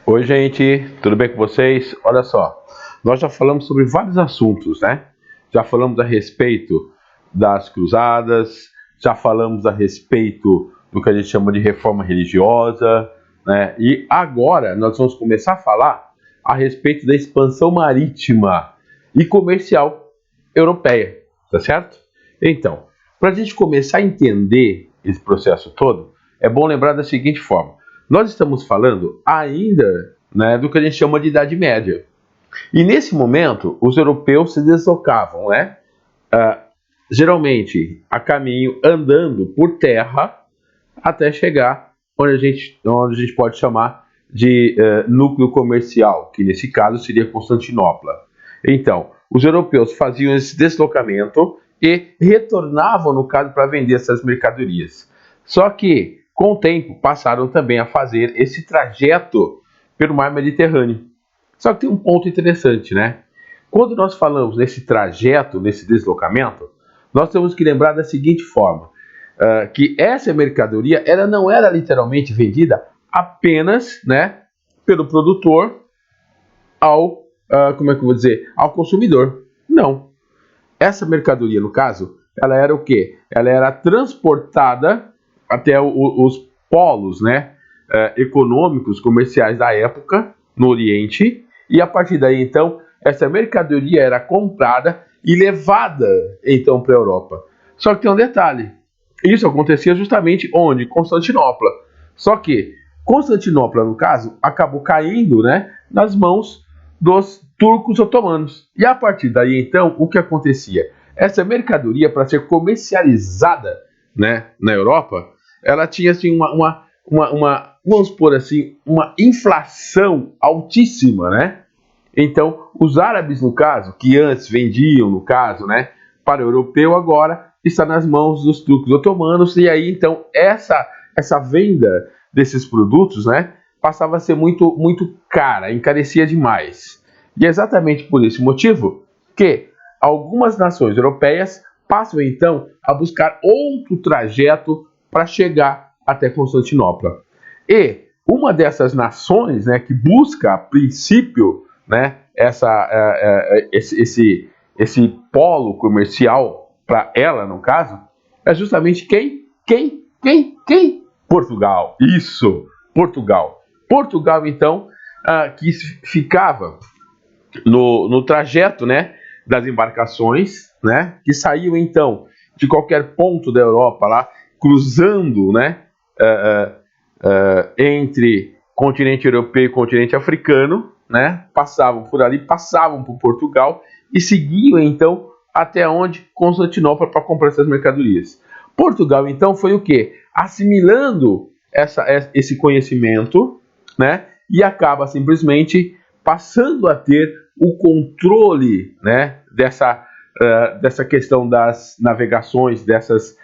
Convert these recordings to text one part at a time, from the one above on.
Oi, gente, tudo bem com vocês? Olha só, nós já falamos sobre vários assuntos, né? Já falamos a respeito das cruzadas, já falamos a respeito do que a gente chama de reforma religiosa, né? E agora nós vamos começar a falar a respeito da expansão marítima e comercial europeia, tá certo? Então, para a gente começar a entender esse processo todo, é bom lembrar da seguinte forma. Nós estamos falando ainda, né, do que a gente chama de Idade Média. E nesse momento, os europeus se deslocavam, né, geralmente a caminho andando por terra até chegar onde a gente pode chamar de núcleo comercial, que nesse caso seria Constantinopla. Então, os europeus faziam esse deslocamento e retornavam, no caso, para vender essas mercadorias. Só que, com o tempo, passaram também a fazer esse trajeto pelo mar Mediterrâneo. Só que tem um ponto interessante, né? Quando nós falamos nesse trajeto, nesse deslocamento, nós temos que lembrar da seguinte forma, que essa mercadoria ela não era literalmente vendida apenas, né, pelo produtor ao, como é que eu vou dizer, ao consumidor. Não. Essa mercadoria, no caso, ela era o quê? Ela era transportada até os polos, né, econômicos, comerciais da época, no Oriente, e a partir daí, então, essa mercadoria era comprada e levada, então, para a Europa. Só que tem um detalhe, isso acontecia justamente onde? Constantinopla. Só que Constantinopla, no caso, acabou caindo, né, nas mãos dos turcos otomanos. E a partir daí, então, o que acontecia? Essa mercadoria, para ser comercializada, né, na Europa, ela tinha assim, vamos por assim, uma inflação altíssima, né? Então, os árabes, no caso, que antes vendiam, no caso, né, para o europeu, agora está nas mãos dos turcos otomanos, e aí, então, essa venda desses produtos, né, passava a ser muito cara, encarecia demais. E é exatamente por esse motivo que algumas nações europeias passam, então, a buscar outro trajeto para chegar até Constantinopla. E uma dessas nações, né, que busca, a princípio, né, esse polo comercial para ela, no caso, é justamente quem? Portugal. Isso, Portugal. Portugal, então, que ficava no trajeto, né, das embarcações, né, que saíam, então, de qualquer ponto da Europa lá, cruzando, né, entre continente europeu e continente africano, né, passavam por ali, passavam por Portugal e seguiam, então, até onde? Constantinopla, para comprar essas mercadorias. Portugal, então, foi o quê? Assimilando esse conhecimento, né, e acaba simplesmente passando a ter o controle, né, dessa questão das navegações, dessas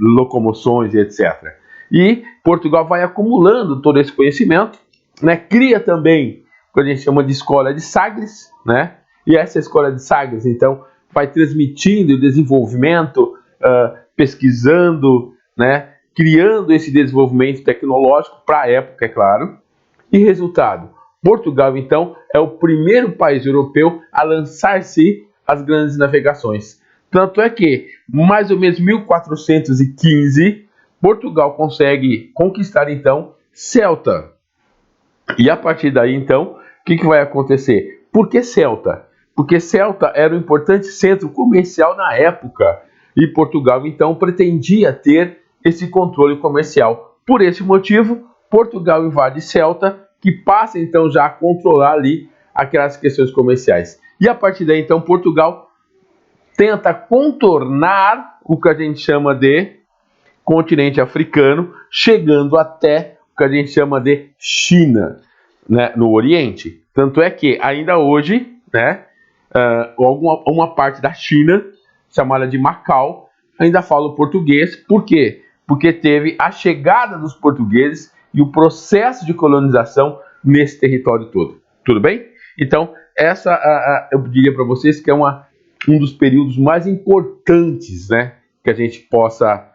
locomoções e etc. E Portugal vai acumulando todo esse conhecimento, né, cria também o que a gente chama de escola de Sagres, né, e essa escola de Sagres, então, vai transmitindo o desenvolvimento, pesquisando, né, criando esse desenvolvimento tecnológico para a época, é claro. E resultado, Portugal, então, é o primeiro país europeu a lançar-se às grandes navegações. Tanto é que, mais ou menos 1415, Portugal consegue conquistar, então, Ceuta. E a partir daí, então, o que vai acontecer? Por que Ceuta? Porque Ceuta era um importante centro comercial na época. E Portugal, então, pretendia ter esse controle comercial. Por esse motivo, Portugal invade Ceuta, que passa, então, já a controlar ali aquelas questões comerciais. E a partir daí, então, Portugal tenta contornar o que a gente chama de continente africano, chegando até o que a gente chama de China, né, no Oriente. Tanto é que, ainda hoje, né, uma parte da China, chamada de Macau, ainda fala o português. Por quê? Porque teve a chegada dos portugueses e o processo de colonização nesse território todo. Tudo bem? Então, eu diria para vocês que é um dos períodos mais importantes, né, que a gente possa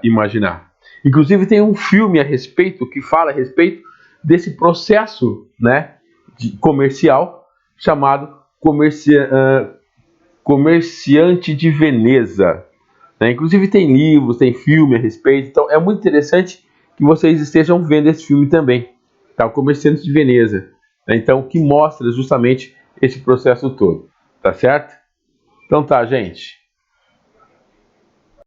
imaginar. Inclusive, tem um filme a respeito, que fala a respeito desse processo, né, comercial chamado Comerciante de Veneza. Né? Inclusive tem livros, tem filme a respeito, então é muito interessante que vocês estejam vendo esse filme também, tá? O Comerciante de Veneza, né? Então, que mostra justamente esse processo todo, tá certo? Então tá, gente.